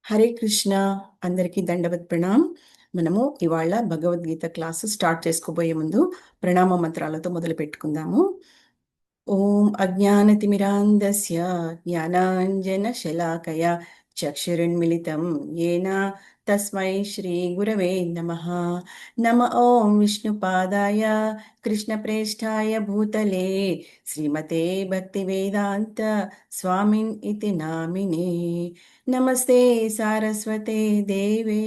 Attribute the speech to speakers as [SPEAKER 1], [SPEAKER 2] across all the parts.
[SPEAKER 1] హరే కృష్ణ. అందరికీ దండవత్ ప్రణామ్. మనము ఇవాళ భగవద్గీత క్లాసు స్టార్ట్ చేసుకోబోయే ముందు ప్రణామ మంత్రాలతో మొదలు పెట్టుకుందాము. ఓం అజ్ఞానతిమిరాంధస్య జ్ఞానాంజనశలాకయ చక్షురున్మిళితం येन తస్మై శ్రీ గురవే నమః. నమ ఓం విష్ణుపాదాయ కృష్ణప్రేష్ఠాయ భూతలే శ్రీమతే భక్తివేదాంత స్వామిన్ ఇతి నామినే. నమస్తే సారస్వతే దేవే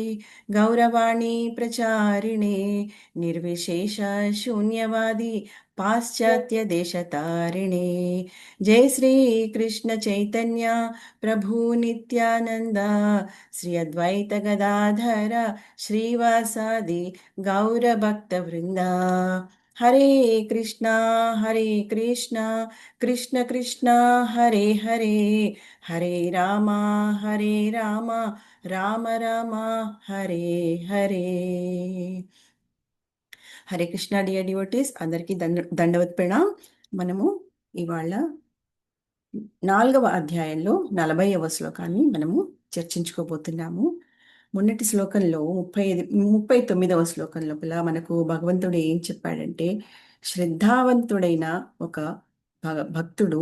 [SPEAKER 1] గౌరవాణి ప్రచారిణే నిర్విశేష శూన్యవాది పాశ్చాత్య దేశతారిణే. జై శ్రీ కృష్ణ చైతన్య ప్రభు నిత్యానంద శ్రీ అద్వైత గదాధర శ్రీవాసాది గౌరభక్త వృంద. హరే కృష్ణ హరే కృష్ణ కృష్ణ కృష్ణ హరే హరే హరే రామ హరే రామ రామ రామ హరే హరే. హరే కృష్ణ డియర్ డివోటీస్, అందరికీ దండవత్ ప్రణామ్. మనము ఇవాళ 4వ అధ్యాయంలో 40వ శ్లోకాన్ని మనము చర్చించుకోబోతున్నాము. మొన్నటి శ్లోకంలో 39వ శ్లోకం లోపల మనకు భగవంతుడు ఏం చెప్పాడంటే, శ్రద్ధావంతుడైన ఒక భక్తుడు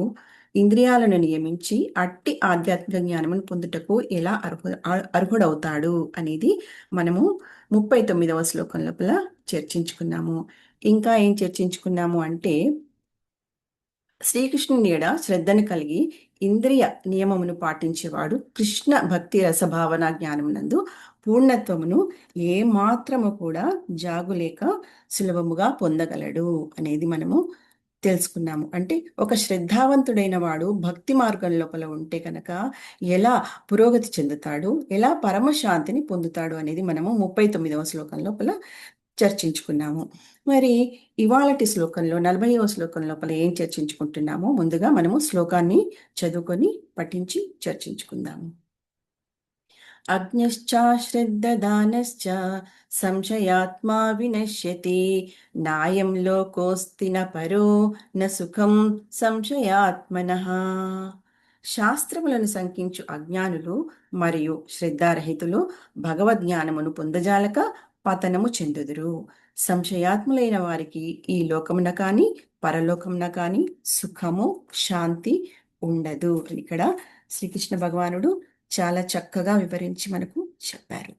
[SPEAKER 1] ఇంద్రియాలను నియమించి అట్టి ఆధ్యాత్మిక జ్ఞానమును పొందుటకు ఎలా అర్హుడవుతాడు అనేది మనము 39వ శ్లోకం లోపల చర్చించుకున్నాము. ఇంకా ఏం చర్చించుకున్నాము అంటే, శ్రీకృష్ణుని ఎడ శ్రద్ధను కలిగి ఇంద్రియ నియమమును పాటించేవాడు కృష్ణ భక్తి రసభావన జ్ఞానమునందు పూర్ణత్వమును ఏమాత్రము కూడా జాగులేక సులభముగా పొందగలడు అనేది మనము తెలుసుకున్నాము. అంటే ఒక శ్రద్ధావంతుడైన వాడు భక్తి మార్గం లోపల ఉంటే కనుక ఎలా పురోగతి చెందుతాడు, ఎలా పరమశాంతిని పొందుతాడు అనేది మనము 39వ శ్లోకం లోపల చర్చించుకున్నాము. మరి ఇవాళటి శ్లోకంలో 40వ శ్లోకం లోపల ఏం చర్చించుకుంటున్నామో ముందుగా మనము శ్లోకాన్ని చదువుకొని పఠించి చర్చించుకుందాము. అజ్ఞశ్చాశ్రద్ధదానశ్చ సంశయాత్మా వినశ్యతి నాయం లోకోస్తి న పరో న సుఖం సంశయాత్మనః. శాస్త్రములను సంకించు అజ్ఞానులు మరియు శ్రద్ధారహితులు భగవద్జ్ఞానమును పొందజాలక పతనము చెందుదురు. సంశయాత్ములైన వారికి ఈ లోకమున కానీ పరలోకమున కానీ సుఖము శాంతి ఉండదు. ఇక్కడ శ్రీకృష్ణ భగవానుడు చాలా చక్కగా వివరించి మనకు చెప్పారు.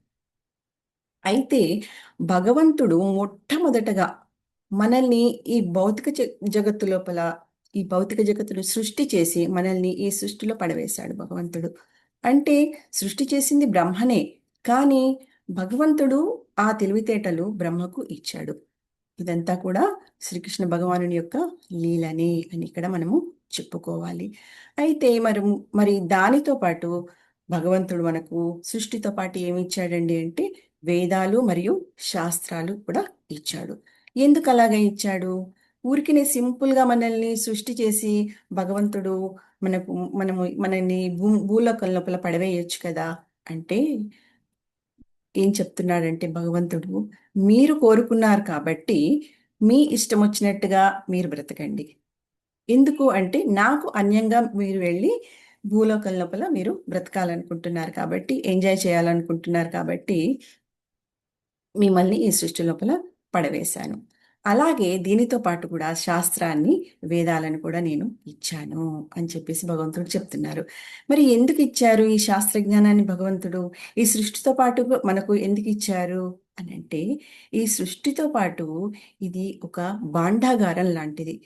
[SPEAKER 1] అయితే భగవంతుడు మొట్టమొదటగా మనల్ని ఈ భౌతిక జగత్తు లోపల, ఈ భౌతిక జగత్తును సృష్టి చేసి మనల్ని ఈ సృష్టిలో పడవేశాడు భగవంతుడు. అంటే సృష్టి చేసింది బ్రహ్మనే, కానీ భగవంతుడు ఆ తెలివితేటలు బ్రహ్మకు ఇచ్చాడు. ఇదంతా కూడా శ్రీకృష్ణ భగవానుని యొక్క లీలనే అని ఇక్కడ మనము చెప్పుకోవాలి. అయితే మరి దానితో పాటు భగవంతుడు మనకు సృష్టితో పాటు ఏమి ఇచ్చాడండి అంటే వేదాలు మరియు శాస్త్రాలు కూడా ఇచ్చాడు. ఎందుకు అలాగా ఇచ్చాడు? ఊరికినే సింపుల్గా మనల్ని సృష్టి చేసి భగవంతుడు మనల్ని భూలోకం లోపల పడవేయచ్చు కదా అంటే, ఏం చెప్తున్నాడంటే భగవంతుడు, మీరు కోరుకున్నారు కాబట్టి మీ ఇష్టం వచ్చినట్టుగా మీరు బ్రతకండి. ఎందుకు అంటే నాకు అన్యంగా మీరు వెళ్ళి భూలోకం లోపల మీరు బ్రతకాలనుకుంటున్నారు కాబట్టి, ఎంజాయ్ చేయాలనుకుంటున్నారు కాబట్టి మిమ్మల్ని ఈ సృష్టి లోపల పడవేశాను. అలాగే దీనితో పాటు కూడా శాస్త్రాన్ని, వేదాలను కూడా నేను ఇచ్చాను అని చెప్పేసి భగవంతుడు చెప్తున్నారు. మరి ఎందుకు ఇచ్చారు ఈ శాస్త్రజ్ఞానాన్ని భగవంతుడు? ఈ సృష్టితో పాటు మనకు ఎందుకు ఇచ్చారు అని అంటే, ఈ సృష్టితో పాటు ఇది ఒక భాండాగారం లాంటిది.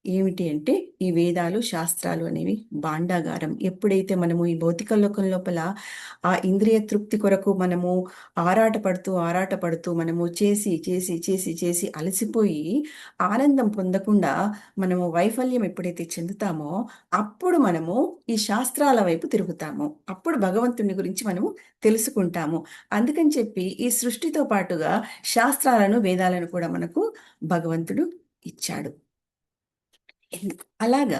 [SPEAKER 1] ఏమిటి అంటే ఈ వేదాలు శాస్త్రాలు అనేవి భాండాగారం. ఎప్పుడైతే మనము ఈ భౌతిక లోకం లోపల ఆ ఇంద్రియ తృప్తి కొరకు మనము ఆరాటపడుతూ మనము చేసి చేసి చేసి చేసి అలసిపోయి ఆనందం పొందకుండా మనము వైఫల్యం ఎప్పుడైతే చెందుతామో అప్పుడు మనము ఈ శాస్త్రాల వైపు తిరుగుతాము. అప్పుడు భగవంతుని గురించి మనము తెలుసుకుంటాము. అందుకని చెప్పి ఈ సృష్టితో పాటుగా శాస్త్రాలను, వేదాలను కూడా మనకు భగవంతుడు ఇచ్చాడు. అలాగా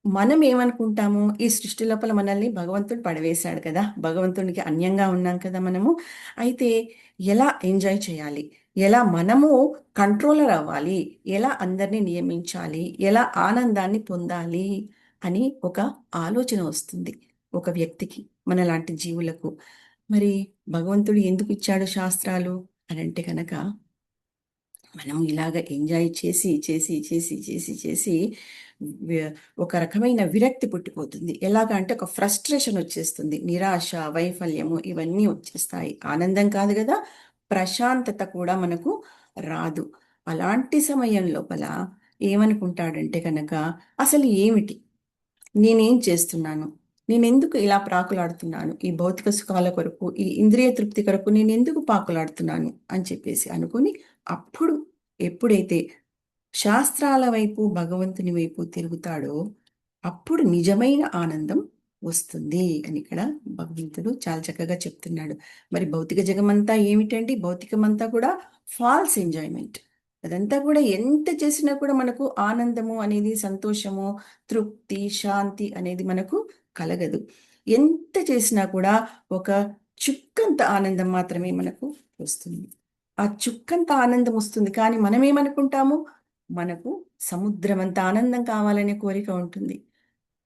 [SPEAKER 1] మనం ఏమనుకుంటాము, ఈ సృష్టి లోపల మనల్ని భగవంతుడు పడవేశాడు కదా, భగవంతునికి అన్యంగా ఉన్నాం కదా మనము. అయితే ఎలా ఎంజాయ్ చేయాలి, ఎలా మనము కంట్రోలర్ అవ్వాలి, ఎలా అందరినీ నియమించాలి, ఎలా ఆనందాన్ని పొందాలి అని ఒక ఆలోచన వస్తుంది ఒక వ్యక్తికి. మనలాంటి జీవులకు. మరి భగవంతుడు ఎందుకు ఇచ్చాడు శాస్త్రాలు అని అంటే కనుక, మనం ఇలాగ ఎంజాయ్ చేసి చేసి చేసి చేసి చేసి వి- ఒక రకమైన విరక్తి పుట్టిపోతుంది. ఎలాగ అంటే ఒక ఫ్రస్ట్రేషన్ వచ్చేస్తుంది, నిరాశ, వైఫల్యము ఇవన్నీ వచ్చేస్తాయి. ఆనందం కాదు కదా, ప్రశాంతత కూడా మనకు రాదు. అలాంటి సమయం లోపల ఏమనుకుంటాడంటే కనుక, అసలు ఏమిటి, నేనేం చేస్తున్నాను, నేనెందుకు ఇలా ప్రాకులాడుతున్నాను, ఈ భౌతిక సుఖాల కొరకు, ఈ ఇంద్రియ తృప్తి కొరకు నేను ఎందుకు పాకులాడుతున్నాను అని చెప్పేసి అనుకుని, అప్పుడు ఎప్పుడైతే శాస్త్రాల వైపు, భగవంతుని వైపు తిరుగుతాడో అప్పుడు నిజమైన ఆనందం వస్తుంది అని ఇక్కడ భగవంతుడు చాలా చక్కగా చెప్తున్నాడు. మరి భౌతిక జగమంతా ఏమిటండి? భౌతికమంతా కూడా ఫాల్స్ ఎంజాయ్మెంట్. అదంతా కూడా ఎంత చేసినా కూడా మనకు ఆనందము అనేది, సంతోషము, తృప్తి, శాంతి అనేది మనకు కలగదు. ఎంత చేసినా కూడా ఒక చుక్కంత ఆనందం మాత్రమే మనకు వస్తుంది. ఆ చుక్కంత ఆనందం వస్తుంది, కానీ మనం ఏమనుకుంటాము, మనకు సముద్రమంత ఆనందం కావాలనే కోరిక ఉంటుంది.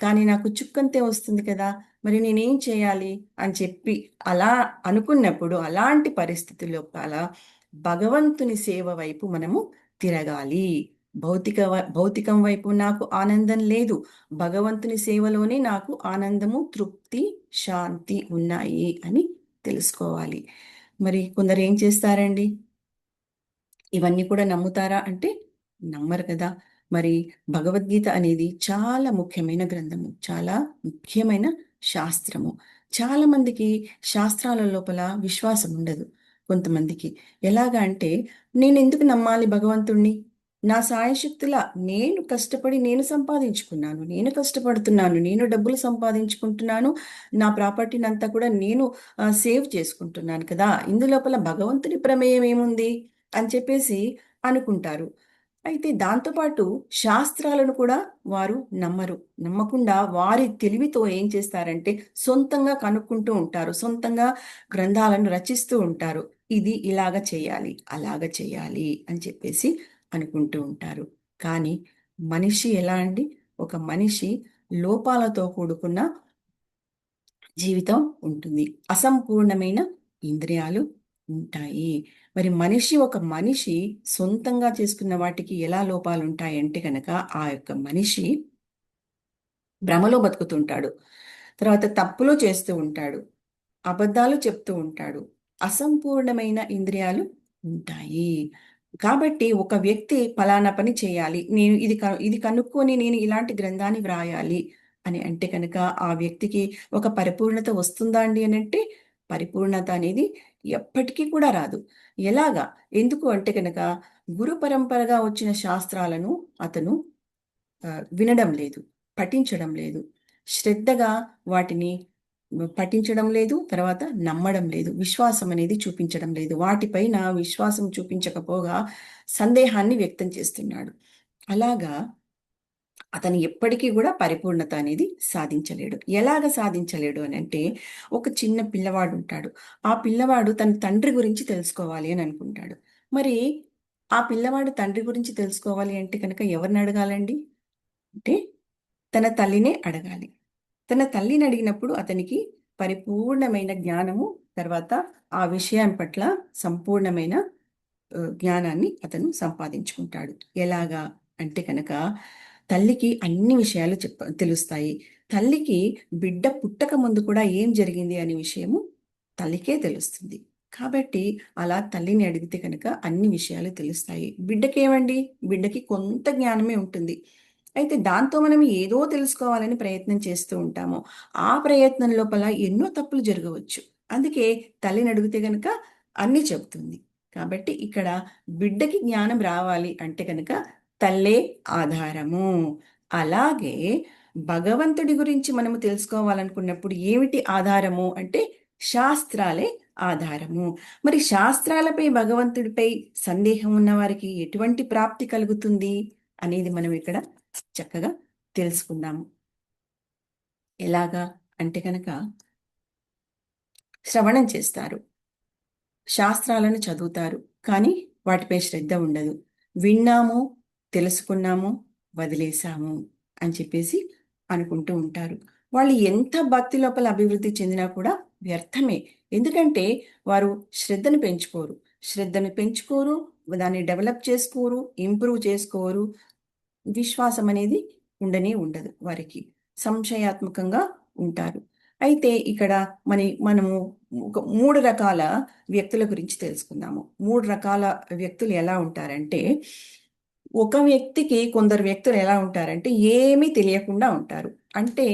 [SPEAKER 1] కానీ నాకు చుక్కంతే వస్తుంది కదా, మరి నేనేం చేయాలి అని చెప్పి అలా అనుకున్నప్పుడు, అలాంటి పరిస్థితుల్లో అలా భగవంతుని సేవ వైపు మనము తిరగాలి. భౌతికం వైపు నాకు ఆనందం లేదు, భగవంతుని సేవలోనే నాకు ఆనందము, తృప్తి, శాంతి ఉన్నాయి అని తెలుసుకోవాలి. మరి కొందరు ఏం చేస్తారండి, ఇవన్నీ కూడా నమ్ముతారా అంటే నమ్మరు కదా. మరి భగవద్గీత అనేది చాలా ముఖ్యమైన గ్రంథము, చాలా ముఖ్యమైన శాస్త్రము. చాలా మందికి శాస్త్రాల లోపల విశ్వాసం ఉండదు. కొంతమందికి ఎలాగా అంటే, నేను ఎందుకు నమ్మాలి భగవంతుణ్ణి, నా సాయశక్తులా నేను కష్టపడి నేను సంపాదించుకున్నాను, నేను కష్టపడుతున్నాను, నేను డబ్బులు సంపాదించుకుంటున్నాను, నా ప్రాపర్టీని అంతా కూడా నేను సేవ్ చేసుకుంటున్నాను కదా, ఇందులోపల భగవంతుని ప్రమేయం ఏముంది అని చెప్పేసి అనుకుంటారు. అయితే దాంతోపాటు శాస్త్రాలను కూడా వారు నమ్మరు. నమ్మకుండా వారి తెలివితో ఏం చేస్తారంటే సొంతంగా కనుక్కుంటూ ఉంటారు, సొంతంగా గ్రంథాలను రచిస్తూ ఉంటారు. ఇది ఇలాగ చేయాలి, అలాగ చేయాలి అని చెప్పేసి అనుకుంటూ ఉంటారు. కానీ మనిషి ఎలా అండి, ఒక మనిషి లోపాలతో కూడుకున్న జీవితం ఉంటుంది, అసంపూర్ణమైన ఇంద్రియాలు ఉంటాయి. మరి ఒక మనిషి సొంతంగా చేసుకున్న వాటికి ఎలా లోపాలు ఉంటాయంటే కనుక, ఆ యొక్క మనిషి భ్రమలో బతుకుతుంటాడు, తర్వాత తప్పులు చేస్తూ ఉంటాడు, అబద్ధాలు చెప్తూ ఉంటాడు, అసంపూర్ణమైన ఇంద్రియాలు ఉంటాయి. కాబట్టి ఒక వ్యక్తి ఫలానా పని చేయాలి, నేను ఇది కనుక్కొని నేను ఇలాంటి గ్రంథాన్ని వ్రాయాలి అని అంటే కనుక, ఆ వ్యక్తికి ఒక పరిపూర్ణత వస్తుందా అండి అని అంటే, పరిపూర్ణత అనేది ఎప్పటికీ కూడా రాదు. ఎలాగా? ఎందుకు అంటే కనుక, గురు పరంపరగా వచ్చిన శాస్త్రాలను అతను వినడం లేదు, పఠించడం లేదు, శ్రద్ధగా వాటిని పఠించడం లేదు, తర్వాత నమ్మడం లేదు, విశ్వాసం అనేది చూపించడం లేదు. వాటిపైన విశ్వాసం చూపించకపోగా సందేహాన్ని వ్యక్తం చేస్తున్నాడు. అలాగా అతను ఎప్పటికీ కూడా పరిపూర్ణత అనేది సాధించలేడు. ఎలాగ సాధించలేడు అని అంటే, ఒక చిన్న పిల్లవాడు ఉంటాడు. ఆ పిల్లవాడు తన తండ్రి గురించి తెలుసుకోవాలి అని అనుకుంటాడు. మరి ఆ పిల్లవాడు తండ్రి గురించి తెలుసుకోవాలి అంటే కనుక ఎవరిని అడగాలండి అంటే, తన తల్లినే అడగాలి. తన తల్లిని అడిగినప్పుడు అతనికి పరిపూర్ణమైన జ్ఞానము, తర్వాత ఆ విషయం పట్ల సంపూర్ణమైన జ్ఞానాన్ని అతను సంపాదించుకుంటాడు. ఎలాగా అంటే కనుక, తల్లికి అన్ని విషయాలు తెలుస్తాయి. తల్లికి బిడ్డ పుట్టక ముందు కూడా ఏం జరిగింది అనే విషయము తల్లికే తెలుస్తుంది. కాబట్టి అలా తల్లిని అడిగితే కనుక అన్ని విషయాలు తెలుస్తాయి. బిడ్డకేమండి, బిడ్డకి కొంత జ్ఞానమే ఉంటుంది. అయితే దాంతో మనం ఏదో తెలుసుకోవాలని ప్రయత్నం చేస్తూ ఉంటాము. ఆ ప్రయత్నం లోపల ఎన్నో తప్పులు జరగవచ్చు. అందుకే తల్లిని అడిగితే గనక అన్నీ చెబుతుంది. కాబట్టి ఇక్కడ బిడ్డకి జ్ఞానం రావాలి అంటే కనుక తల్లే ఆధారము. అలాగే భగవంతుడి గురించి మనము తెలుసుకోవాలనుకున్నప్పుడు ఏమిటి ఆధారము అంటే శాస్త్రాలే ఆధారము. మరి శాస్త్రాలపై, భగవంతుడిపై సందేహం ఉన్న వారికి ఎటువంటి ప్రాప్తి కలుగుతుంది అనేది మనం ఇక్కడ చక్కగా తెలుసుకుందాము. ఎలాగా అంటే కనుక, శ్రవణం చేస్తారు, శాస్త్రాలను చదువుతారు, కానీ వాటిపై శ్రద్ధ ఉండదు. విన్నాము, తెలుసుకున్నాము, వదిలేశాము అని చెప్పేసి అనుకుంటూ ఉంటారు. వాళ్ళు ఎంత భక్తి లోపల అభివృద్ధి చెందినా కూడా వ్యర్థమే. ఎందుకంటే వారు శ్రద్ధను పెంచుకోరు. శ్రద్ధను పెంచుకోరు, దాన్ని డెవలప్ చేసుకోరు, ఇంప్రూవ్ చేసుకోరు. విశ్వాసం అనేది ఉండనే ఉండదు వారికి. సంశయాత్మకంగా ఉంటారు. అయితే ఇక్కడ మనము ఒక 3 రకాల వ్యక్తుల గురించి తెలుసుకుందాము. 3 రకాల వ్యక్తులు ఎలా ఉంటారంటే, ఒక వ్యక్తికి కొందరు వ్యక్తులు ఎలా ఉంటారంటే ఏమీ తెలియకుండా ఉంటారు. అంటే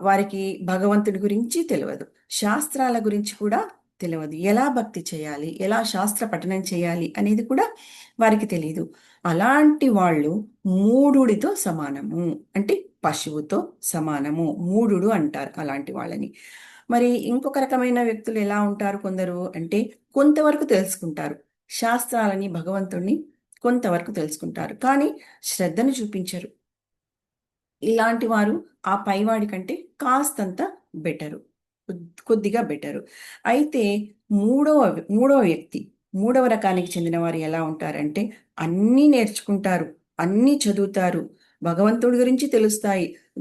[SPEAKER 1] వారికి భగవంతుడి గురించి తెలవదు. శాస్త్రాల గురించి కూడా తెలవదు. ఎలా భక్తి చేయాలి? ఎలా శాస్త్ర పఠనం చేయాలి? అనేది కూడా వారికి తెలీదు. అలాంటి వాళ్ళు మూఢుడితో సమానము. అంటే పశువుతో సమానము. మూఢుడు అంటారు అలాంటి వాళ్ళని. మరి ఇంకొక రకమైన వ్యక్తులు ఎలా ఉంటారు కొందరు అంటే కొంతవరకు తెలుసుకుంటారు. శాస్త్రాలని, భగవంతుడిని కొంతవరకు తెలుసుకుంటారు. కానీ శ్రద్ధను చూపించరు. ఇలాంటి వారు ఆ పైవాడి కంటే కాస్తంత బెటరు. కొద్దిగా బెటరు. అయితే మూడవ మూడవ వ్యక్తి, మూడవ రకానికి చెందిన వారు ఎలా ఉంటారంటే అన్నీ నేర్చుకుంటారు, అన్నీ చదువుతారు, భగవంతుడి గురించి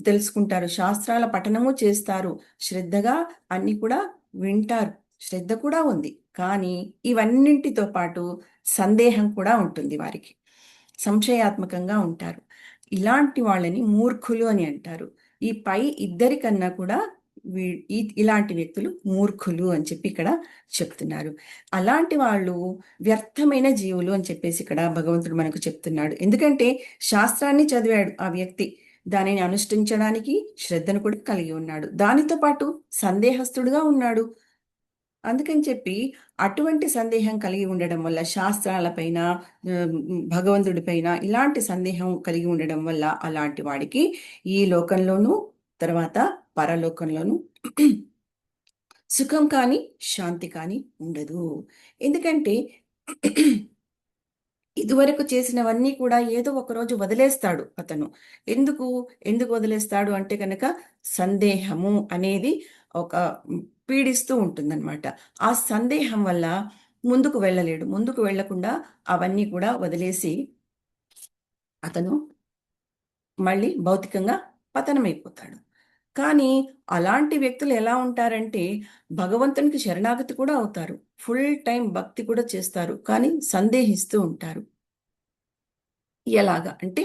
[SPEAKER 1] తెలుసుకుంటారు, శాస్త్రాల పఠనము చేస్తారు, శ్రద్ధగా అన్ని కూడా వింటారు. శ్రద్ధ కూడా ఉంది. కానీ ఇవన్నింటితో పాటు సందేహం కూడా ఉంటుంది వారికి. సంశయాత్మకంగా ఉంటారు. ఇలాంటి వాళ్ళని మూర్ఖులు అని అంటారు. ఈ పై ఇద్దరి కన్నా కూడా ఇలాంటి వ్యక్తులు మూర్ఖులు అని చెప్పి ఇక్కడ చెప్తున్నారు. అలాంటి వాళ్ళు వ్యర్థమైన జీవులు అని చెప్పేసి ఇక్కడ భగవంతుడు మనకు చెప్తున్నాడు. ఎందుకంటే శాస్త్రాన్ని చదివాడు ఆ వ్యక్తి. దానిని అనుష్ఠించడానికి శ్రద్ధను కూడా కలిగి ఉన్నాడు. దానితో పాటు సందేహస్తుడుగా ఉన్నాడు. అందుకని చెప్పి అటువంటి సందేహం కలిగి ఉండడం వల్ల శాస్త్రాలపైన, భగవంతుడిపైన ఇలాంటి సందేహం కలిగి ఉండడం వల్ల అలాంటి వాడికి ఈ లోకంలోనూ తర్వాత పరలోకంలోనూ సుఖం కానీ శాంతి కానీ ఉండదు. ఎందుకంటే ఇదివరకు చేసినవన్నీ కూడా ఏదో ఒక రోజు వదిలేస్తాడు అతను. ఎందుకు ఎందుకు వదిలేస్తాడు అంటే కనుక సందేహము అనేది ఒక పీడిస్తూ ఉంటుందన్నమాట. ఆ సందేహం వల్ల ముందుకు వెళ్ళలేడు. ముందుకు వెళ్ళకుండా అవన్నీ కూడా వదిలేసి అతను మళ్ళీ భౌతికంగా పతనమైపోతాడు. కానీ అలాంటి వ్యక్తులు ఎలా ఉంటారంటే భగవంతునికి శరణాగతి కూడా అవుతారు. ఫుల్ టైం భక్తి కూడా చేస్తారు. కానీ సందేహిస్తూ ఉంటారు. ఎలాగా అంటే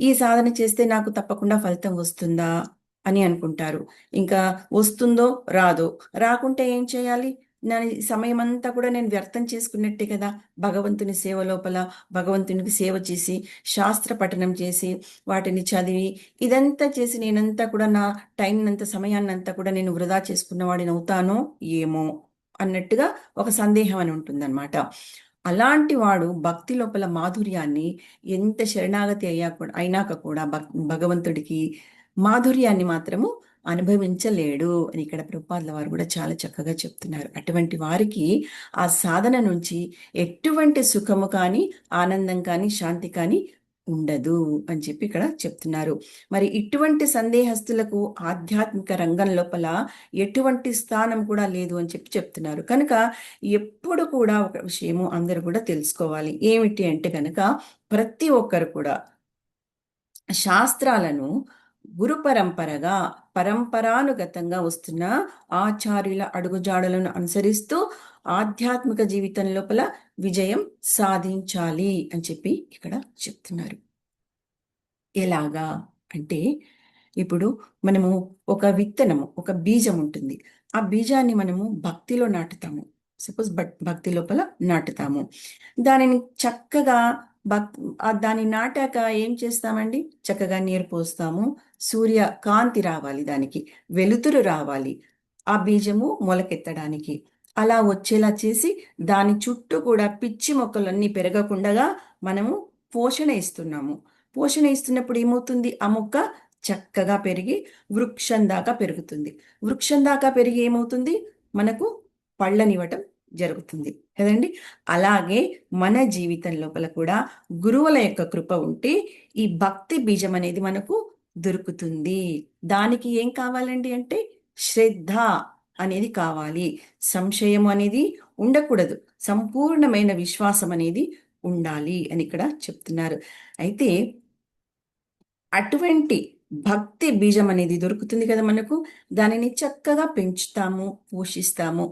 [SPEAKER 1] ఈ సాధన చేస్తే నాకు తప్పకుండా ఫలితం వస్తుందా అని అనుకుంటారు. ఇంకా వస్తుందో రాదో, రాకుంటే ఏం చేయాలి? నా సమయం అంతా కూడా నేను వ్యర్థం చేసుకున్నట్టే కదా. భగవంతుని సేవ లోపల భగవంతునికి సేవ చేసి శాస్త్ర పఠనం చేసి వాటిని చదివి ఇదంతా చేసి నేనంతా కూడా నా టైం అంత సమయాన్నంతా కూడా నేను వృధా చేసుకున్న వాడిని అవుతానో ఏమో అన్నట్టుగా ఒక సందేహం అని ఉంటుందన్నమాట. అలాంటి వాడు భక్తి లోపల మాధుర్యాన్ని ఎంత శరణాగతి అయినాక కూడా భగవంతుడికి మాధుర్యాన్ని మాత్రము అనుభవించలేడు అని ఇక్కడ ప్రభుపాదుల వారు కూడా చాలా చక్కగా చెప్తున్నారు. అటువంటి వారికి ఆ సాధన నుంచి ఎటువంటి సుఖము కానీ, ఆనందం కానీ, శాంతి కానీ ఉండదు అని చెప్పి ఇక్కడ చెప్తున్నారు. మరి ఇటువంటి సందేహస్తులకు ఆధ్యాత్మిక రంగం లోపల ఎటువంటి స్థానం కూడా లేదు అని చెప్పి చెప్తున్నారు. కనుక ఎప్పుడు కూడా ఒక విషయము అందరూ కూడా తెలుసుకోవాలి. ఏమిటి అంటే కనుక ప్రతి ఒక్కరు కూడా శాస్త్రాలను గురు పరంపరగా పరంపరానుగతంగా వస్తున్న ఆచార్యుల అడుగుజాడలను అనుసరిస్తూ ఆధ్యాత్మిక జీవితం లోపల విజయం సాధించాలి అని చెప్పి ఇక్కడ చెప్తున్నారు. ఎలాగా అంటే ఇప్పుడు మనము ఒక విత్తనము, ఒక బీజం ఉంటుంది. ఆ బీజాన్ని మనము భక్తిలో నాటుతాము. సపోజ్ భక్తి లోపల నాటుతాము. దానిని చక్కగా దాన్ని నాటాక ఏం చేస్తామండి? చక్కగా నీరు పోస్తాము. సూర్య కాంతి రావాలి, దానికి వెలుతురు రావాలి ఆ బీజము మొలకెత్తడానికి. అలా వచ్చేలా చేసి దాని చుట్టూ కూడా పిచ్చి మొక్కలన్నీ పెరగకుండా మనము పోషణ ఇస్తున్నాము. పోషణ ఇస్తున్నప్పుడు ఏమవుతుంది? ఆ మొక్క చక్కగా పెరిగి వృక్షం దాకా పెరుగుతుంది. వృక్షం దాకా పెరిగి ఏమవుతుంది? మనకు పళ్ళనివ్వటం జరుగుతుంది కదండి. అలాగే మన జీవితం లోపల కూడా గురువుల యొక్క కృప ఉంటే ఈ భక్తి బీజం అనేది మనకు దొరుకుతుంది. దానికి ఏం కావాలండి అంటే శ్రద్ధ అనేది కావాలి. సంశయం అనేది ఉండకూడదు. సంపూర్ణమైన విశ్వాసం అనేది ఉండాలి అని ఇక్కడ చెప్తున్నారు. అయితే అటువంటి భక్తి బీజం అనేది దొరుకుతుంది కదా మనకు. దానిని చక్కగా పెంచుతాము, పోషిస్తాము.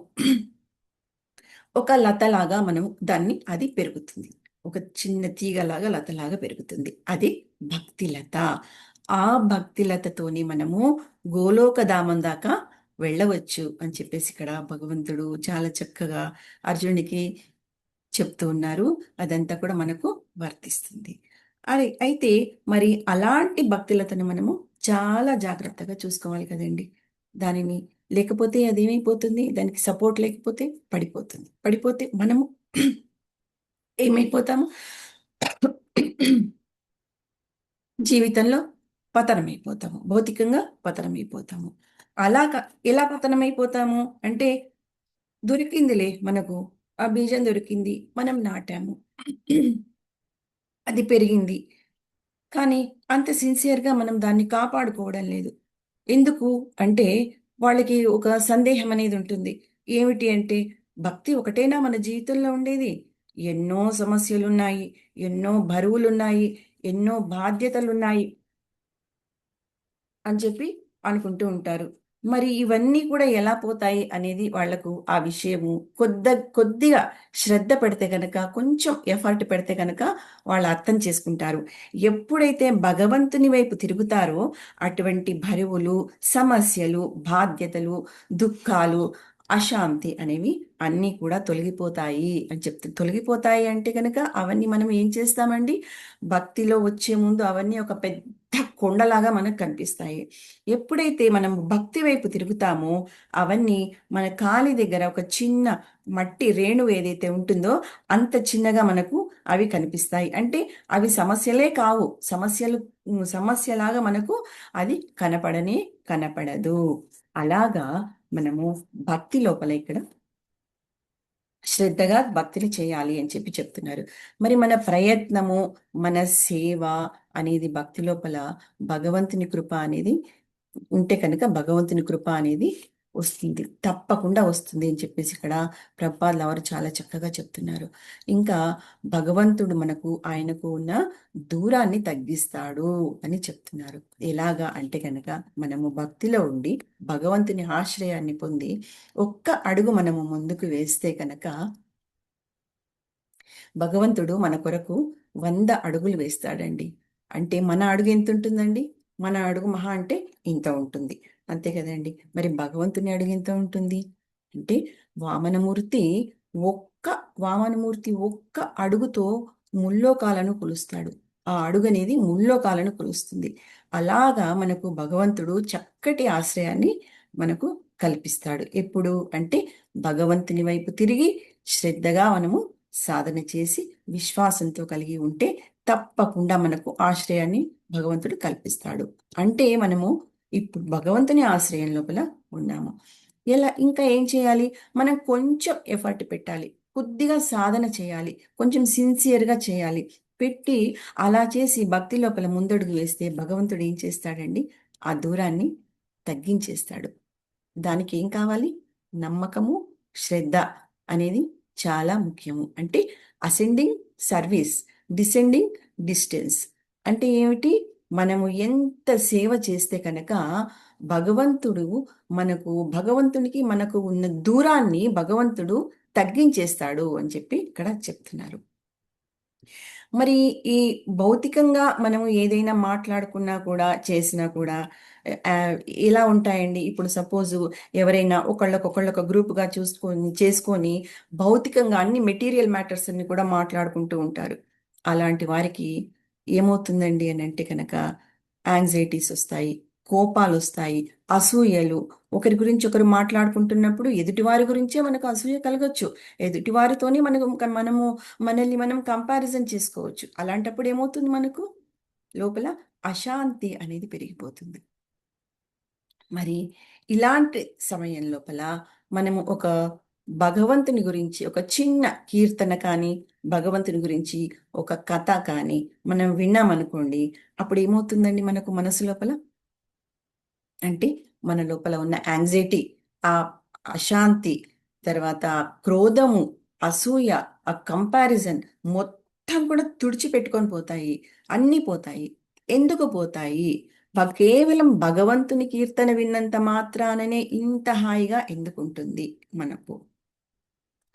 [SPEAKER 1] ఒక లతలాగా మనం దాన్ని అది పెరుగుతుంది. ఒక చిన్న తీగలాగా లతలాగా పెరుగుతుంది. అది భక్తి లత. ఆ భక్తి లతతోని మనము గోలోకధామం దాకా వెళ్ళవచ్చు అని చెప్పేసి ఇక్కడ భగవంతుడు చాలా చక్కగా అర్జునుడికి చెప్తూ ఉన్నారు. అదంతా కూడా మనకు వర్తిస్తుంది. అరే అయితే మరి అలాంటి భక్తులతను మనము చాలా జాగ్రత్తగా చూసుకోవాలి కదండి. దానిని లేకపోతే అదేమైపోతుంది, దానికి సపోర్ట్ లేకపోతే పడిపోతుంది. పడిపోతే మనము ఏమైపోతాము, జీవితంలో పతనమైపోతాము, భౌతికంగా పతనమైపోతాము. అలా ఎలా పతనమైపోతాము అంటే, దొరికిందిలే మనకు, ఆ బీజం దొరికింది, మనం నాటాము, అది పెరిగింది. కానీ అంత సిన్సియర్‌గా మనం దాన్ని కాపాడుకోవడం లేదు. ఎందుకు అంటే, వాళ్ళకి ఒక సందేహం అనేది ఉంటుంది. ఏమిటి అంటే, భక్తి ఒకటేనా మన జీవితంలో ఉండేది? ఎన్నో సమస్యలున్నాయి, ఎన్నో బరువులున్నాయి, ఎన్నో బాధ్యతలున్నాయి అని చెప్పి అనుకుంటూ ఉంటారు. మరి ఇవన్నీ కూడా ఎలా పోతాయి అనేది వాళ్ళకు ఆ విషయము కొద్దిగా శ్రద్ధ పెడితే గనక, కొంచెం ఎఫర్ట్ పెడితే గనక వాళ్ళు అర్థం చేసుకుంటారు. ఎప్పుడైతే భగవంతుని వైపు తిరుగుతారో అటువంటి బరువులు, సమస్యలు, బాధ్యతలు, దుఃఖాలు, అశాంతి అనేవి అన్నీ కూడా తొలగిపోతాయి అని తొలగిపోతాయి అంటే గనక అవన్నీ మనం ఏం చేస్తామండి? భక్తిలో వచ్చే ముందు అవన్నీ ఒక పెద్ద కొండలాగా మనకు కనిపిస్తాయి. ఎప్పుడైతే మనం భక్తి వైపు తిరుగుతామో అవన్నీ మన కాలి దగ్గర ఒక చిన్న మట్టి రేణువు ఏదైతే ఉంటుందో అంత చిన్నగా మనకు అవి కనిపిస్తాయి. అంటే అవి సమస్యలే కావు. సమస్యలాగా మనకు అది కనపడదు. అలాగా మనము భక్తి లోపల ఇక్కడ శ్రద్ధగా భక్తిని చేయాలి అని చెప్పి చెప్తున్నారు. మరి మన ప్రయత్నము, మన సేవ అనేది భక్తి లోపల భగవంతుని కృప అనేది ఉంటే కనుక భగవంతుని కృప అనేది వస్తుంది. తప్పకుండా వస్తుంది అని చెప్పేసి ఇక్కడ ప్రభుపాదుల వారు చాలా చక్కగా చెప్తున్నారు. ఇంకా భగవంతుడు ఆయనకు ఉన్న దూరాన్ని తగ్గిస్తాడు అని చెప్తున్నారు. ఎలాగా అంటే కనుక మనము భక్తిలో ఉండి భగవంతుని ఆశ్రయాన్ని పొంది ఒక్క అడుగు మనము ముందుకు వేస్తే కనుక భగవంతుడు మన కొరకు 100 అడుగులు వేస్తాడండి. అంటే మన అడుగు ఎంత ఉంటుందండి? మన అడుగు మహా అంటే ఇంత ఉంటుంది. అంతే కదండి. మరి భగవంతుని అడుగు ఎంత ఉంటుంది? అంటే వామనమూర్తి ఒక్క ఒక్క అడుగుతో ముల్లోకాలను కొలుస్తాడు. ఆ అడుగనేది ముల్లోకాలను కొలుస్తుంది. అలాగా మనకు భగవంతుడు చక్కటి ఆశ్రయాన్ని మనకు కల్పిస్తాడు. ఎప్పుడు అంటే భగవంతుని వైపు తిరిగి శ్రద్ధగా మనము సాధన చేసి విశ్వాసంతో కలిగి ఉంటే తప్పకుండా మనకు ఆశ్రయాన్ని భగవంతుడు కల్పిస్తాడు. అంటే మనము ఇప్పుడు భగవంతుని ఆశ్రయం లోపల ఉన్నాము. ఇంకా ఏం చేయాలి? మనం కొంచెం ఎఫర్ట్ పెట్టాలి. కొద్దిగా సాధన చేయాలి. కొంచెం సిన్సియర్‌గా చేయాలి. పెట్టి అలా చేసి భక్తి లోపల ముందడుగు వేస్తే భగవంతుడు ఏం చేస్తాడండి? ఆ దూరాన్ని తగ్గించేస్తాడు. దానికి ఏం కావాలి? నమ్మకము, శ్రద్ధ అనేది చాలా ముఖ్యము. అంటే అసెండింగ్ సర్వీస్, డిసెండింగ్ డిస్టెన్స్. అంటే ఏమిటి? మనము ఎంత సేవ చేస్తే కనుక భగవంతుడు భగవంతునికి మనకు ఉన్న దూరాన్ని భగవంతుడు తగ్గించేస్తాడు అని చెప్పి ఇక్కడ చెప్తున్నారు. మరి ఈ భౌతికంగా మనము ఏదైనా మాట్లాడుకున్నా కూడా, చేసినా కూడా ఆహ్, ఎలా ఉంటాయండి? ఇప్పుడు సపోజు ఎవరైనా ఒకళ్ళకొకళ్ళు ఒక గ్రూప్‌గా చేసుకొని భౌతికంగా అన్ని మెటీరియల్ మ్యాటర్స్ అన్ని కూడా మాట్లాడుకుంటూ ఉంటారు. అలాంటి వారికి ఏమవుతుందండి అనంటే గనక యాంగ్జైటీస్ ఒస్తాయి, కోపాలొస్తాయి, అసూయలు, ఒకరి గురించి ఒకరు మాట్లాడుకుంటున్నప్పుడు ఎదుటివారి గురించే మనకు అసూయ కలగొచ్చు. ఎదుటివారితోనే మనము మనల్ని మనం కంపారిజన్ చేసుకోవచ్చు. అలాంటప్పుడు ఏమవుతుంది మనకు? లోపల అశాంతి అనేది పెరిగిపోతుంది. మరి ఇలాంటి సమయం లోపల మనము ఒక భగవంతుని గురించి ఒక చిన్న కీర్తన కానీ, భగవంతుని గురించి ఒక కథ కానీ మనం విన్నామనుకోండి, అప్పుడేమవుతుందండి మనకు మనసు లోపల? అంటే మన లోపల ఉన్న యాంగ్జైటీ, ఆ అశాంతి, తర్వాత క్రోధము, అసూయ, ఆ కంపారిజన్ మొత్తం కూడా తుడిచిపెట్టుకొని పోతాయి. అన్నీ పోతాయి. ఎందుకు పోతాయి? కేవలం భగవంతుని కీర్తన విన్నంత మాత్రాననే ఇంత హాయిగా ఎందుకుంటుంది మనకు?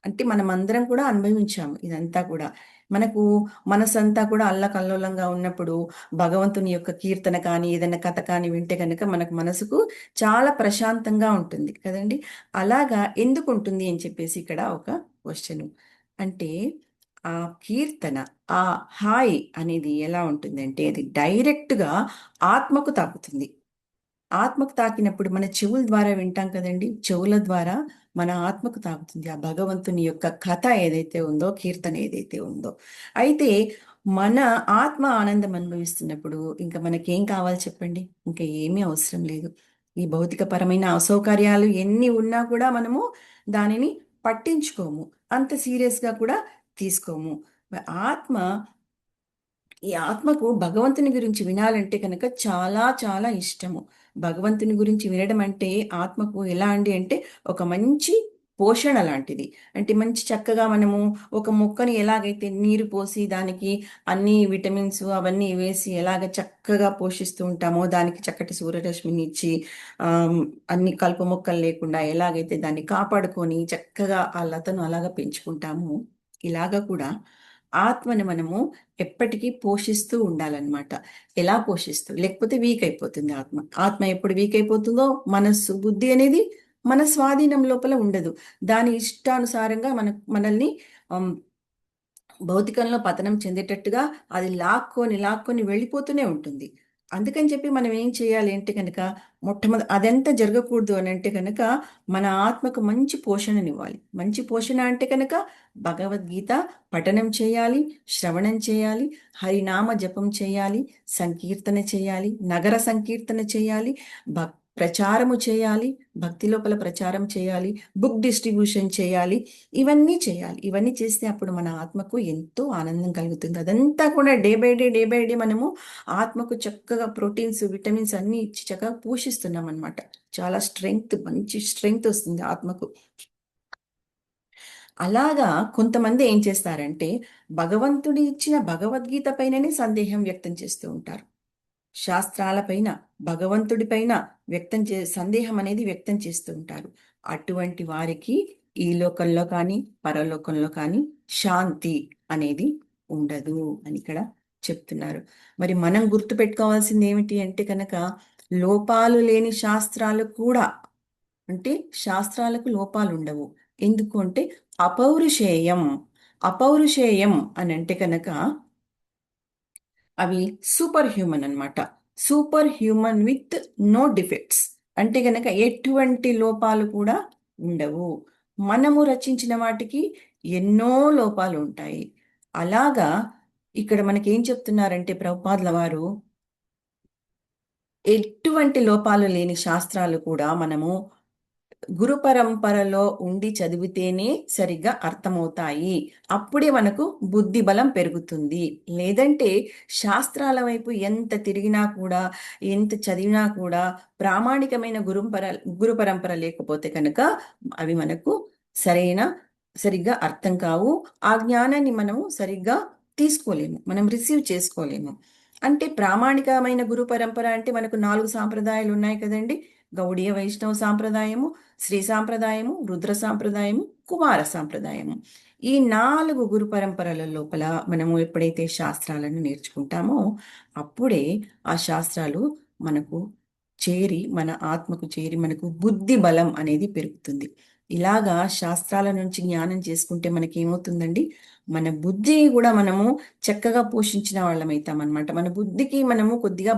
[SPEAKER 1] అంటే మనమందరం కూడా అనుభవించాము ఇదంతా కూడా. మనకు మనసంతా కూడా అల్లకల్లోలంగా ఉన్నప్పుడు భగవంతుని యొక్క కీర్తన కానీ, ఏదైనా కథ కానీ వింటే గనక మనకు మనసుకు చాలా ప్రశాంతంగా ఉంటుంది కదండీ! అలాగా ఎందుకుంటుంది అని చెప్పేసి ఇక్కడ ఒక క్వెషను. అంటే ఆ కీర్తన, ఆ హాయి అనేది ఎలా ఉంటుందంటే అది డైరెక్ట్‌గా ఆత్మకు తాకుతుంది. ఆత్మకు తాకినప్పుడు మన చెవుల ద్వారా వింటాం కదండి! చెవుల ద్వారా మన ఆత్మకు తాకుతుంది. ఆ భగవంతుని యొక్క కథ ఏదైతే ఉందో, కీర్తన ఏదైతే ఉందో. అయితే మన ఆత్మ ఆనందం అనుభవిస్తున్నప్పుడు ఇంక మనకేం కావాలి చెప్పండి? ఇంక ఏమీ అవసరం లేదు. ఈ భౌతికపరమైన అసౌకర్యాలు ఎన్ని ఉన్నా కూడా మనము దానిని పట్టించుకోము. అంత సీరియస్‌గా కూడా తీసుకోము. ఆత్మ ఈ ఆత్మకు భగవంతుని గురించి వినాలంటే కనుక చాలా చాలా ఇష్టము. భగవంతుని గురించి వినడం అంటే ఆత్మకు ఎలా అండి అంటే ఒక మంచి పోషణ లాంటిది. అంటే మంచి చక్కగా మనము ఒక మొక్కని ఎలాగైతే నీరు పోసి దానికి అన్ని విటమిన్స్ అవన్నీ వేసి ఎలాగ చక్కగా పోషిస్తూ ఉంటామో, దానికి చక్కటి సూర్యరశ్మిని ఇచ్చి ఆహ్, అన్ని కలుపు మొక్కలు లేకుండా ఎలాగైతే దాన్ని కాపాడుకొని చక్కగా ఆ లతను అలాగ పెంచుకుంటామో, ఇలాగ కూడా ఆత్మని మనము ఎప్పటికీ పోషిస్తూ ఉండాలన్నమాట. ఎలా పోషిస్తూ? లేకపోతే వీక్ అయిపోతుంది ఆత్మ. ఆత్మ ఎప్పుడు వీక్ అయిపోతుందో మనస్సు, బుద్ధి అనేది మన స్వాధీనం లోపల ఉండదు. దాని ఇష్టానుసారంగా మనల్ని ఆహ్, భౌతికంలో పతనం చెందేటట్టుగా అది లాక్కొని వెళ్ళిపోతూనే ఉంటుంది. అందుకని చెప్పి మనం ఏం చేయాలి అంటే గనక అదంతా జరగకూడదు అనంటే గనక మన ఆత్మకు మంచి పోషణనివ్వాలి. మంచి పోషణ అంటే గనక భగవద్గీత పఠనం చేయాలి, శ్రవణం చేయాలి, హరినామ జపం చేయాలి, సంకీర్తన చేయాలి, నగర సంకీర్తన చేయాలి, ప్రచారము చేయాలి, భక్తి లోపల ప్రచారం చేయాలి, బుక్ డిస్ట్రిబ్యూషన్ చేయాలి. ఇవన్నీ చేయాలి. ఇవన్నీ చేస్తే అప్పుడు మన ఆత్మకు ఎంతో ఆనందం కలుగుతుంది. అదంతా కూడా డే బై డే మనము ఆత్మకు చక్కగా ప్రోటీన్స్, విటమిన్స్ అన్నీ ఇచ్చి చక్కగా పోషిస్తున్నామనమాట. చాలా మంచి స్ట్రెంగ్త్ వస్తుంది ఆత్మకు. అలాగా కొంతమంది ఏం చేస్తారంటే, భగవంతుడు ఇచ్చిన భగవద్గీత పైననే సందేహం వ్యక్తం చేస్తూ ఉంటారు. శాస్త్రాల పైన, భగవంతుడి పైన సందేహం అనేది వ్యక్తం చేస్తూ ఉంటారు. అటువంటి వారికి ఈ లోకంలో కానీ, పరలోకంలో కానీ శాంతి అనేది ఉండదు అని ఇక్కడ చెప్తున్నారు. మరి మనం గుర్తుపెట్టుకోవాల్సింది ఏమిటి అంటే కనుక, లోపాలు లేని శాస్త్రాలు కూడా అంటే శాస్త్రాలకు లోపాలుండవు. ఎందుకు అంటే అపౌరుషేయం. అపౌరుషేయం అనంటే కనుక అవి సూపర్ హ్యూమన్ అన్నమాట. Super human with no defects. అంటే గనక ఎటువంటి లోపాలు కూడా ఉండవు. మనము రచించిన వాటికి ఎన్నో లోపాలు ఉంటాయి. అలాగా ఇక్కడ మనకేం చెప్తున్నారంటే ప్రభుపాదుల వారు ఎటువంటి లోపాలు లేని శాస్త్రాలు కూడా మనము గురు పరంపరలో చదివితేనే సరిగ్గా అర్థమవుతాయి. అప్పుడే మనకు బుద్ధి బలం పెరుగుతుంది. లేదంటే శాస్త్రాల వైపు ఎంత తిరిగినా కూడా, ఎంత చదివినా కూడా ప్రామాణికమైన గురు పరంపర లేకపోతే కనుక అవి మనకు సరైన సరిగ్గా అర్థం కావు. ఆ జ్ఞానాన్ని మనము సరిగ్గా తీసుకోలేము. మనం రిసీవ్ చేసుకోలేము. అంటే ప్రామాణికమైన గురు పరంపర అంటే మనకు 4 సాంప్రదాయాలు ఉన్నాయి కదండీ! గౌడీయ వైష్ణవ సాంప్రదాయము, శ్రీ సాంప్రదాయము, రుద్ర సాంప్రదాయము, కుమార సాంప్రదాయము. ఈ 4 గురు పరంపరల లోపల మనము ఎప్పుడైతే శాస్త్రాలను నేర్చుకుంటామో, అప్పుడే ఆ శాస్త్రాలు మనకు మన ఆత్మకు చేరి మనకు బుద్ధి బలం అనేది పెరుగుతుంది. ఇలాగా శాస్త్రాల నుంచి జ్ఞానం చేసుకుంటే మనకేమవుతుందండి? మన బుద్ధిని గూడా మనము చక్కగా పోషించిన వాళ్ళమైతామనమాట. మన బుద్ధికి మనము కొద్దిగా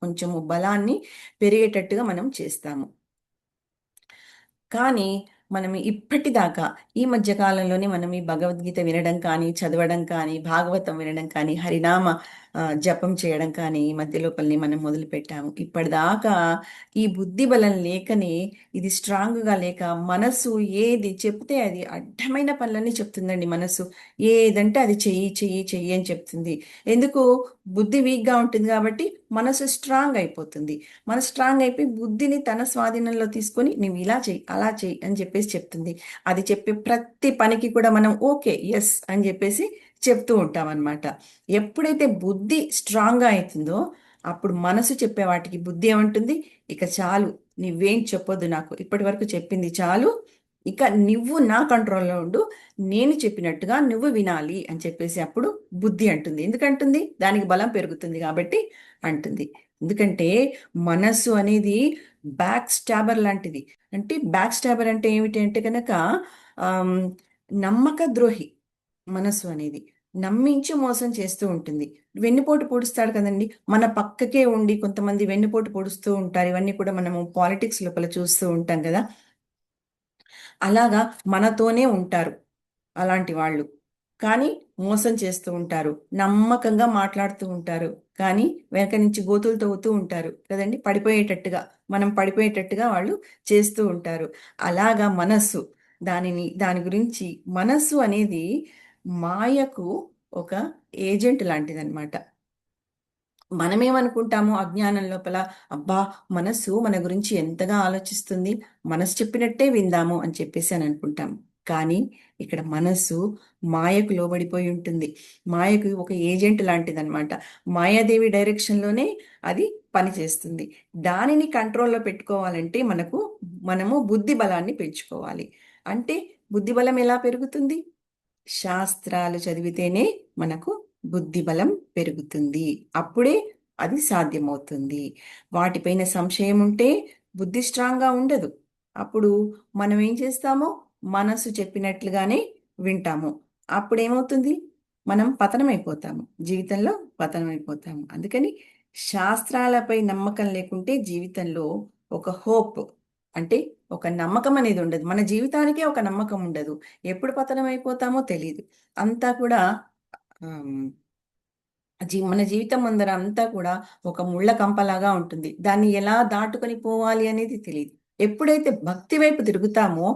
[SPEAKER 1] కొంచెము బలాన్ని పెరిగేటట్టుగా మనం చేస్తాము. కానీ మనం ఇప్పటిదాకా ఈ మధ్య కాలంలోనే మనం ఈ భగవద్గీత వినడం కానీ, చదవడం కానీ, భాగవతం వినడం కానీ, జపం చేయడం కానీ ఈ మధ్య లోపలనే మనం మొదలుపెట్టాము. ఇప్పటిదాకా ఈ బుద్ధి బలం లేకనే ఇది స్ట్రాంగ్‌గా లేక మనస్సు ఏది చెప్తే అది అడ్డమైన పనులన్నీ చెప్తుందండి మనస్సు. ఏదంటే అది చెయ్యి అని చెప్తుంది. ఎందుకు? బుద్ధి వీక్‌గా ఉంటుంది కాబట్టి మనసు స్ట్రాంగ్ అయిపోతుంది. స్ట్రాంగ్ అయిపోయి బుద్ధిని తన స్వాధీనంలో తీసుకొని నువ్వు ఇలా చెయ్యి, అలా చెయ్యి అని చెప్పేసి చెప్తుంది. అది చెప్పే ప్రతి పనికి కూడా మనం ఓకే. యెస్ అని చెప్పేసి చెప్తూ ఉంటామనమాట. ఎప్పుడైతే బుద్ధి స్ట్రాంగ్‌గా అయితుందో అప్పుడు మనసు చెప్పే వాటికి బుద్ధి ఏమంటుంది, ఇక చాలు, నువ్వేం చెప్పొద్దు, నాకు ఇప్పటి వరకు చెప్పింది చాలు, ఇక నువ్వు నా కంట్రోల్లో ఉండు, నేను చెప్పినట్టుగా నువ్వు వినాలి అని చెప్పేసి అప్పుడు బుద్ధి అంటుంది. ఎందుకంటుంది? దానికి బలం పెరుగుతుంది కాబట్టి అంటుంది. ఎందుకంటే మనస్సు అనేది బ్యాక్ స్టాబర్ లాంటిది. అంటే బ్యాక్ స్టాబర్ అంటే ఏమిటి అంటే కనుక ఆమ్, నమ్మక ద్రోహి. మనస్సు అనేది నమ్మించి మోసం చేస్తూ ఉంటుంది. వెన్నుపోటు పొడుస్తాడు కదండి, మన పక్కకే ఉండి కొంతమంది వెన్నుపోటు పొడుస్తూ ఉంటారు. ఇవన్నీ కూడా మనము పాలిటిక్స్ లోపల చూస్తూ ఉంటాం కదా. అలాగా మనతోనే ఉంటారు అలాంటి వాళ్ళు, కానీ మోసం చేస్తూ ఉంటారు. నమ్మకంగా మాట్లాడుతూ ఉంటారు, కానీ వెనక నుంచి గోతులు తవ్వుతూ ఉంటారు కదండి, పడిపోయేటట్టుగా, మనం పడిపోయేటట్టుగా వాళ్ళు చేస్తూ ఉంటారు. అలాగా మనస్సు, దాని గురించి మనస్సు అనేది మాయకు ఒక ఏజెంట్ లాంటిదన్నమాట. మనమేమనుకుంటాము అజ్ఞానం లోపల, అబ్బా మనస్సు మన గురించి ఎంతగా ఆలోచిస్తుంది, మనసు చెప్పినట్టే విందాము అని చెప్పేసి అని అనుకుంటాము. కానీ ఇక్కడ మనస్సు మాయకు లోబడిపోయి ఉంటుంది. మాయకు ఒక ఏజెంట్ లాంటిదన్నమాట. మాయాదేవి డైరెక్షన్లోనే అది పనిచేస్తుంది. దానిని కంట్రోల్లో పెట్టుకోవాలంటే మనము బుద్ధి బలాన్ని పెంచుకోవాలి. అంటే బుద్ధి బలం ఎలా పెరుగుతుంది? శాస్త్రాలు చదివితేనే మనకు బుద్ధి బలం పెరుగుతుంది. అప్పుడే అది సాధ్యమవుతుంది. వాటిపైన సంశయం ఉంటే బుద్ధి స్ట్రాంగ్గా ఉండదు. అప్పుడు మనం ఏం చేస్తామో మనసు చెప్పినట్లుగానే వింటాము. అప్పుడేమవుతుంది? మనం పతనమైపోతాము, జీవితంలో పతనమైపోతాము. అందుకని శాస్త్రాలపై నమ్మకం లేకుంటే జీవితంలో ఒక హోప్, అంటే ఒక నమ్మకం అనేది ఉండదు. మన జీవితానికే ఒక నమ్మకం ఉండదు. ఎప్పుడు పతనం అయిపోతామో తెలియదు. అంతా కూడా ఆమ్, మన జీవితం ముందర అంతా కూడా ఒక ముళ్ళ కంపలాగా ఉంటుంది. దాన్ని ఎలా దాటుకొని పోవాలి అనేది తెలియదు. ఎప్పుడైతే భక్తి వైపు తిరుగుతామో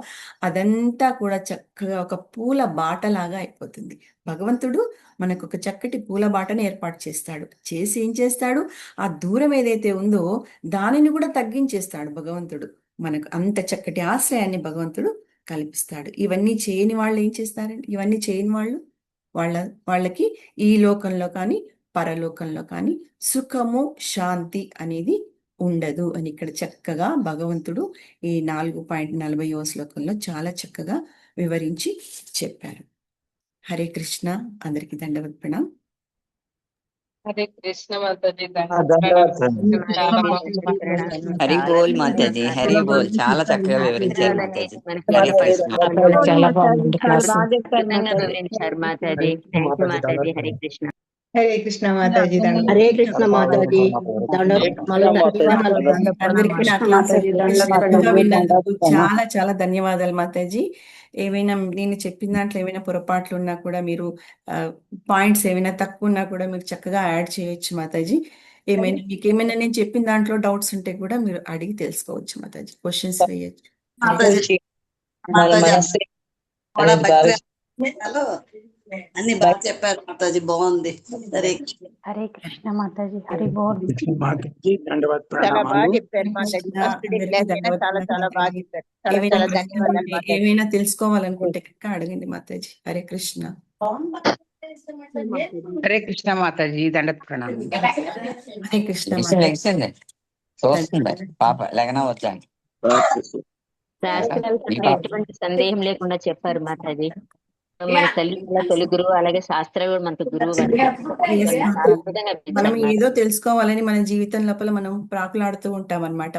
[SPEAKER 1] అదంతా కూడా చక్కగా ఒక పూల బాటలాగా అయిపోతుంది. భగవంతుడు మనకు ఒక చక్కటి పూల బాటను ఏర్పాటు చేస్తాడు. చేసి ఏం చేస్తాడు? ఆ దూరం ఏదైతే ఉందో దానిని కూడా తగ్గించేస్తాడు భగవంతుడు. మనకు అంత చక్కటి ఆశ్రయాన్ని భగవంతుడు కల్పిస్తాడు. ఇవన్నీ చేయని వాళ్ళు ఏం చేస్తారండి? ఇవన్నీ చేయని వాళ్ళు వాళ్ళ వాళ్ళకి ఈ లోకంలో కానీ పరలోకంలో కానీ సుఖము శాంతి అనేది ఉండదు అని ఇక్కడ చక్కగా భగవంతుడు ఈ 4.40 శ్లోకంలో చాలా చక్కగా వివరించి చెప్పారు. హరే కృష్ణ. అందరికీ దండవత్ ప్రణాం.
[SPEAKER 2] హరే కృష్ణ మాతాజీ, చాలా బాగుంది.
[SPEAKER 3] హరి బోల్ మాతాజీ, హరి బోల్. చాలా చక్కగా వివరించారు మాతాజీ. హరే కృష్ణ.
[SPEAKER 4] చాలా బాగుంది క్లాస్.
[SPEAKER 5] అద్భుతంగా వివరించారు మాతాజీ. థ్యాంక్ యూ మాతాజీ. హరే కృష్ణ.
[SPEAKER 6] హరే కృష్ణ మాతాజీ.
[SPEAKER 4] హరే కృష్ణ మాతాజీ.
[SPEAKER 1] అందరికీ నా క్లాస్ చక్కగా విన్నందుకు చాలా చాలా ధన్యవాదాలు మాతాజీ. ఏవైనా నేను చెప్పిన దాంట్లో ఏమైనా పొరపాట్లు ఉన్నా కూడా మీరు పాయింట్స్ ఏమైనా తక్కువ ఉన్నా కూడా మీరు చక్కగా యాడ్ చేయొచ్చు మాతాజీ. మీకు ఏమైనా నేను చెప్పిన దాంట్లో డౌట్స్ ఉంటే కూడా మీరు అడిగి తెలుసుకోవచ్చు మాతాజీ, క్వశ్చన్స్ వేయచ్చు.
[SPEAKER 7] అన్ని బాగా చెప్పారు మాతాజీ, బాగుంది.
[SPEAKER 5] హరే కృష్ణ మాతాజీ. హరి బోల్.
[SPEAKER 6] చాలా బాగా చెప్పారు మాతాజీ. చాలా చాలా బాగా చెప్పారు. చాలా ధన్యవాదాలు.
[SPEAKER 1] ఏమైనా తెలుసుకోవాలనుకుంటే కనుక అడగండి మాతాజీ. హరే కృష్ణ.
[SPEAKER 2] హరే కృష్ణ మాతాజీ. దండత్ ప్రణామం.
[SPEAKER 1] హరే కృష్ణ
[SPEAKER 3] చూస్తుంది పాప లేకనా వచ్చాను.
[SPEAKER 5] శాస్త్రాల పట్ల ఎటువంటి సందేహం లేకుండా చెప్పారు మాతాజీ. మన తల్లి గురువు, అలాగే శాస్త్రం కూడా మనకు గురువు.
[SPEAKER 1] మనం ఏదో తెలుసుకోవాలని మన జీవితం లోపల మనం ప్రాకులాడుతూ ఉంటాం అన్నమాట.